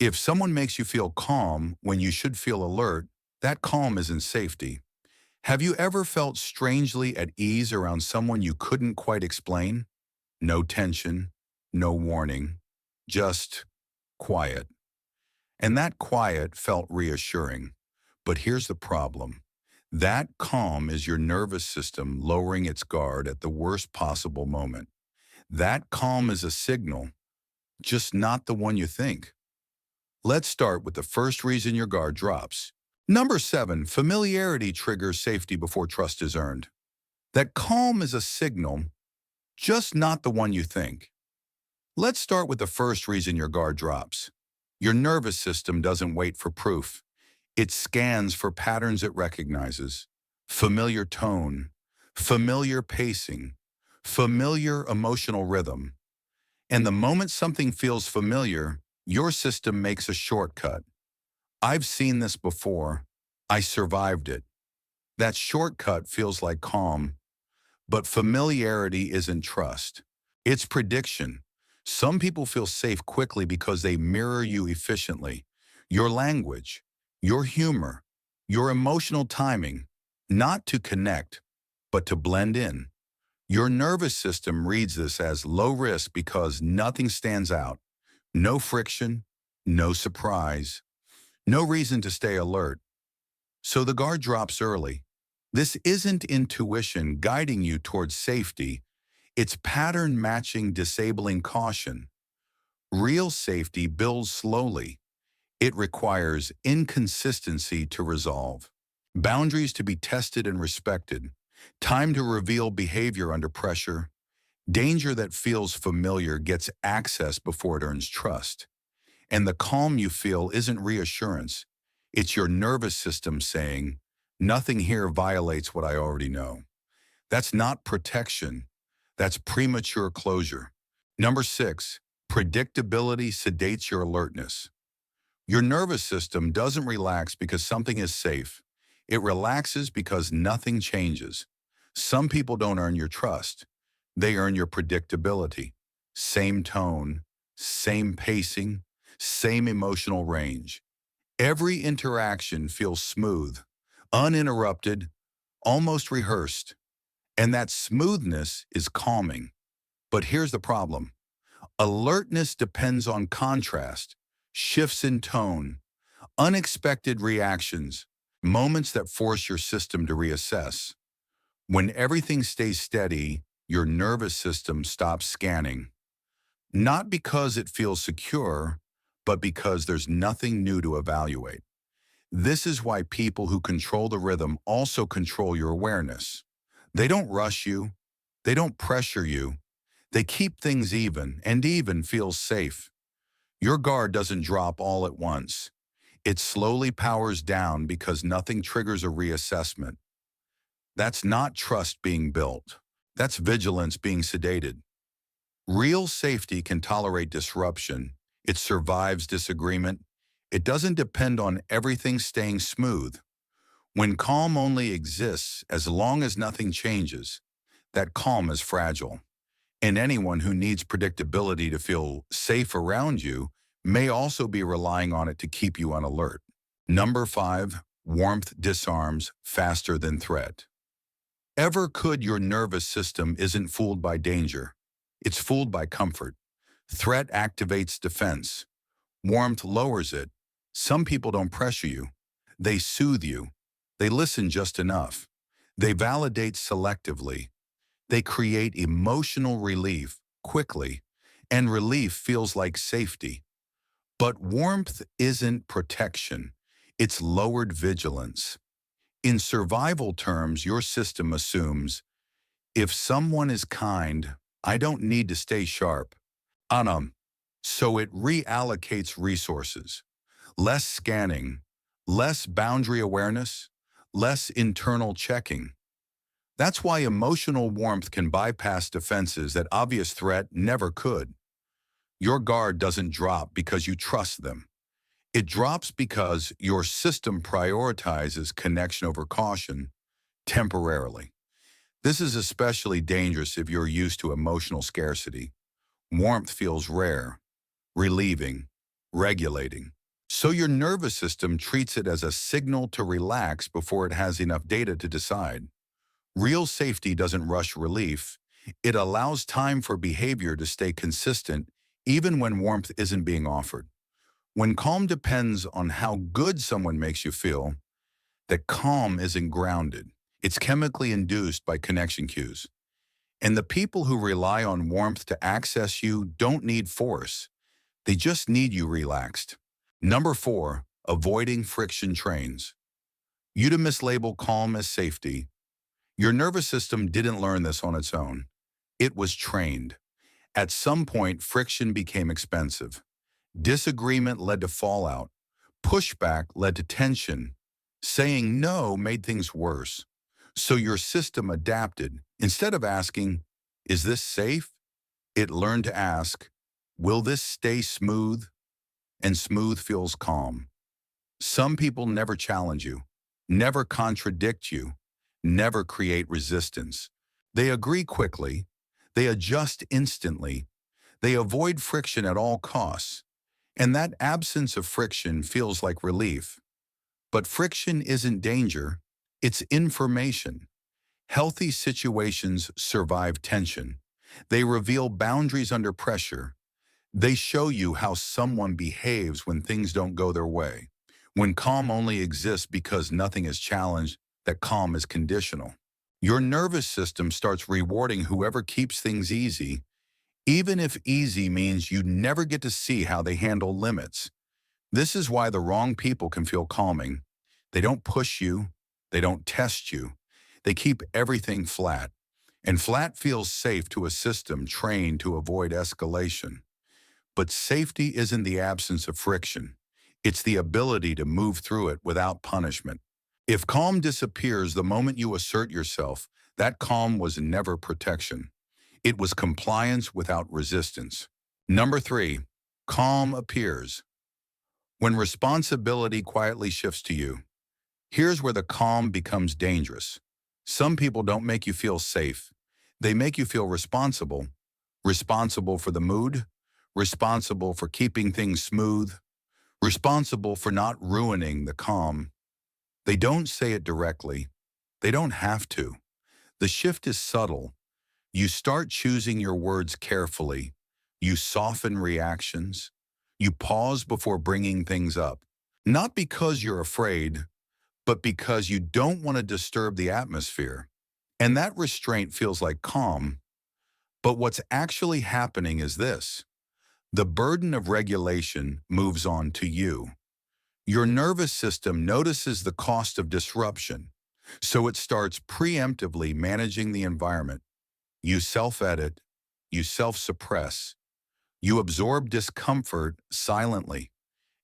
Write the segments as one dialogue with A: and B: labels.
A: If someone makes you feel calm when you should feel alert, that calm isn't safety. Have you ever felt strangely at ease around someone you couldn't quite explain? No tension, no warning, just quiet. And that quiet felt reassuring. But here's the problem. That calm is your nervous system lowering its guard at the worst possible moment. That calm is a signal, just not the one you think. Let's start with the first reason your guard drops. Number 7, familiarity triggers safety before trust is earned. That calm is a signal, just not the one you think. Let's start with the first reason your guard drops. Your nervous system doesn't wait for proof. It scans for patterns it recognizes. Familiar tone, familiar pacing, familiar emotional rhythm. And the moment something feels familiar, your system makes a shortcut. I've seen this before. I survived it. That shortcut feels like calm, but familiarity isn't trust. It's prediction. Some people feel safe quickly because they mirror you efficiently. Your language, your humor, your emotional timing, not to connect, but to blend in. Your nervous system reads this as low risk because nothing stands out. No friction, no surprise, no reason to stay alert. So the guard drops early. This isn't intuition guiding you towards safety. It's pattern matching disabling caution. Real safety builds slowly. It requires inconsistency to resolve, boundaries to be tested and respected, time to reveal behavior under pressure. Danger that feels familiar gets access before it earns trust. And the calm you feel isn't reassurance. It's your nervous system saying, nothing here violates what I already know. That's not protection. That's premature closure. Number 6, predictability sedates your alertness. Your nervous system doesn't relax because something is safe. It relaxes because nothing changes. Some people don't earn your trust. They earn your predictability. Same tone, same pacing, same emotional range. Every interaction feels smooth, uninterrupted, almost rehearsed. And that smoothness is calming. But here's the problem. Alertness depends on contrast, shifts in tone, unexpected reactions, moments that force your system to reassess. When everything stays steady, your nervous system stops scanning. Not because it feels secure, but because there's nothing new to evaluate. This is why people who control the rhythm also control your awareness. They don't rush you. They don't pressure you. They keep things even, and even feels safe. Your guard doesn't drop all at once. It slowly powers down because nothing triggers a reassessment. That's not trust being built. That's vigilance being sedated. Real safety can tolerate disruption. It survives disagreement. It doesn't depend on everything staying smooth. When calm only exists as long as nothing changes, that calm is fragile. And anyone who needs predictability to feel safe around you may also be relying on it to keep you on alert. Number 5, warmth disarms faster than threat. Ever could your nervous system isn't fooled by danger. It's fooled by comfort. Threat activates defense. Warmth lowers it. Some people don't pressure you. They soothe you. They listen just enough. They validate selectively. They create emotional relief quickly, and relief feels like safety. But warmth isn't protection. It's lowered vigilance. In survival terms, your system assumes, if someone is kind, I don't need to stay sharp. Anam. So it reallocates resources. Less scanning, less boundary awareness, less internal checking. That's why emotional warmth can bypass defenses that obvious threat never could. Your guard doesn't drop because you trust them. It drops because your system prioritizes connection over caution temporarily. This is especially dangerous if you're used to emotional scarcity. Warmth feels rare, relieving, regulating. So your nervous system treats it as a signal to relax before it has enough data to decide. Real safety doesn't rush relief. It allows time for behavior to stay consistent even when warmth isn't being offered. When calm depends on how good someone makes you feel, that calm isn't grounded. It's chemically induced by connection cues. And the people who rely on warmth to access you don't need force. They just need you relaxed. Number 4, avoiding friction trains. You to mislabel calm as safety. Your nervous system didn't learn this on its own. It was trained. At some point, friction became expensive. Disagreement led to fallout. Pushback led to tension. Saying no made things worse. So your system adapted. Instead of asking, "Is this safe?" it learned to ask, "Will this stay smooth?" And smooth feels calm. Some people never challenge you, never contradict you, never create resistance. They agree quickly. They adjust instantly. They avoid friction at all costs. And that absence of friction feels like relief. But friction isn't danger, it's information. Healthy situations survive tension. They reveal boundaries under pressure. They show you how someone behaves when things don't go their way. When calm only exists because nothing is challenged, that calm is conditional. Your nervous system starts rewarding whoever keeps things easy, even if easy means you never get to see how they handle limits. This is why the wrong people can feel calming. They don't push you. They don't test you. They keep everything flat. And flat feels safe to a system trained to avoid escalation. But safety isn't the absence of friction. It's the ability to move through it without punishment. If calm disappears the moment you assert yourself, that calm was never protection. It was compliance without resistance. Number 3, calm appears. When responsibility quietly shifts to you, here's where the calm becomes dangerous. Some people don't make you feel safe. They make you feel responsible. Responsible for the mood, responsible for keeping things smooth, responsible for not ruining the calm. They don't say it directly. They don't have to. The shift is subtle. You start choosing your words carefully. You soften reactions. You pause before bringing things up. Not because you're afraid, but because you don't want to disturb the atmosphere. And that restraint feels like calm. But what's actually happening is this. The burden of regulation moves on to you. Your nervous system notices the cost of disruption, so it starts preemptively managing the environment. You self-edit, you self-suppress, you absorb discomfort silently.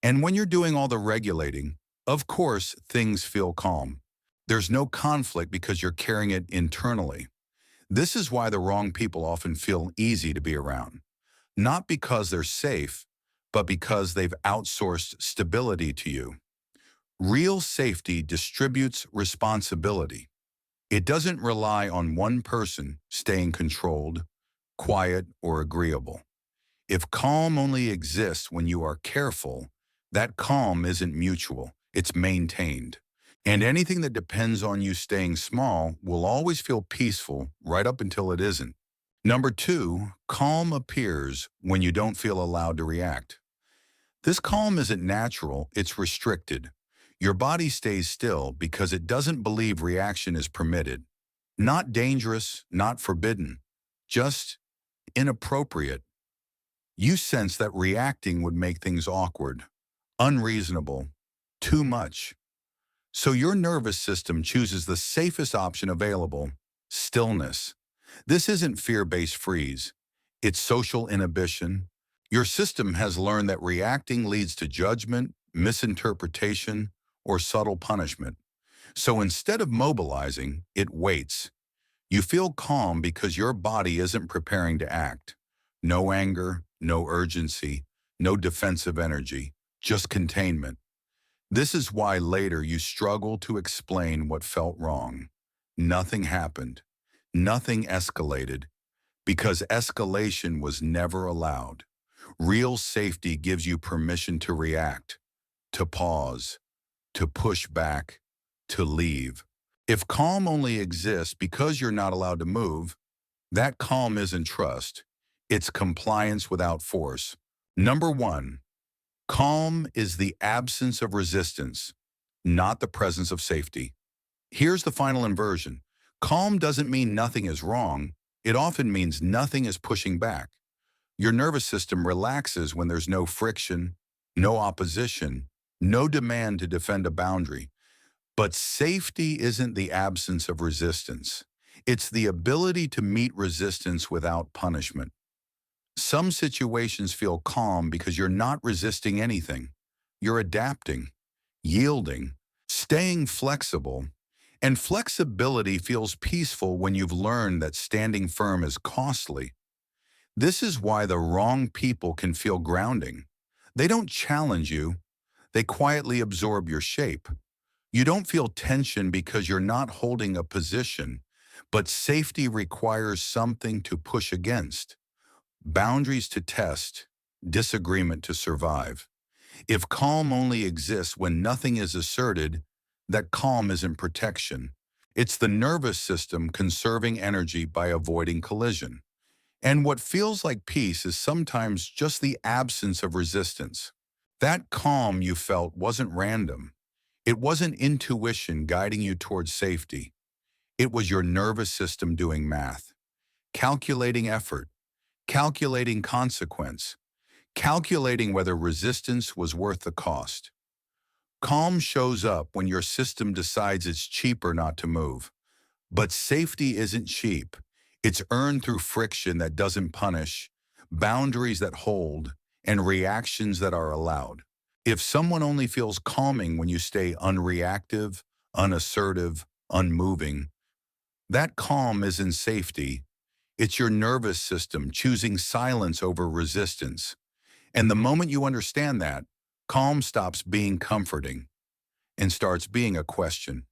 A: And when you're doing all the regulating, of course, things feel calm. There's no conflict because you're carrying it internally. This is why the wrong people often feel easy to be around. Not because they're safe, but because they've outsourced stability to you. Real safety distributes responsibility. It doesn't rely on one person staying controlled, quiet, or agreeable. If calm only exists when you are careful, that calm isn't mutual, it's maintained. And anything that depends on you staying small will always feel peaceful right up until it isn't. Number 2, calm appears when you don't feel allowed to react. This calm isn't natural, it's restricted. Your body stays still because it doesn't believe reaction is permitted. Not dangerous, not forbidden, just inappropriate. You sense that reacting would make things awkward, unreasonable, too much. So your nervous system chooses the safest option available, stillness. This isn't fear-based freeze. It's social inhibition. Your system has learned that reacting leads to judgment, misinterpretation, or subtle punishment. So instead of mobilizing, it waits. You feel calm because your body isn't preparing to act. No anger, no urgency, no defensive energy, just containment. This is why later you struggle to explain what felt wrong. Nothing happened. Nothing escalated. Because escalation was never allowed. Real safety gives you permission to react, to pause, to push back, to leave. If calm only exists because you're not allowed to move, that calm isn't trust. It's compliance without force. Number one, calm is the absence of resistance, not the presence of safety. Here's the final inversion. Calm doesn't mean nothing is wrong. It often means nothing is pushing back. Your nervous system relaxes when there's no friction, no opposition, no demand to defend a boundary. But safety isn't the absence of resistance. It's the ability to meet resistance without punishment. Some situations feel calm because you're not resisting anything. You're adapting, yielding, staying flexible. And flexibility feels peaceful when you've learned that standing firm is costly. This is why the wrong people can feel grounding. They don't challenge you. They quietly absorb your shape. You don't feel tension because you're not holding a position, but safety requires something to push against, boundaries to test, disagreement to survive. If calm only exists when nothing is asserted, that calm isn't protection. It's the nervous system conserving energy by avoiding collision. And what feels like peace is sometimes just the absence of resistance. That calm you felt wasn't random. It wasn't intuition guiding you towards safety. It was your nervous system doing math, calculating effort, calculating consequence, calculating whether resistance was worth the cost. Calm shows up when your system decides it's cheaper not to move. But safety isn't cheap. It's earned through friction that doesn't punish, boundaries that hold, and reactions that are allowed. If someone only feels calming when you stay unreactive, unassertive, unmoving, that calm isn't safety. It's your nervous system choosing silence over resistance. And the moment you understand that, calm stops being comforting and starts being a question.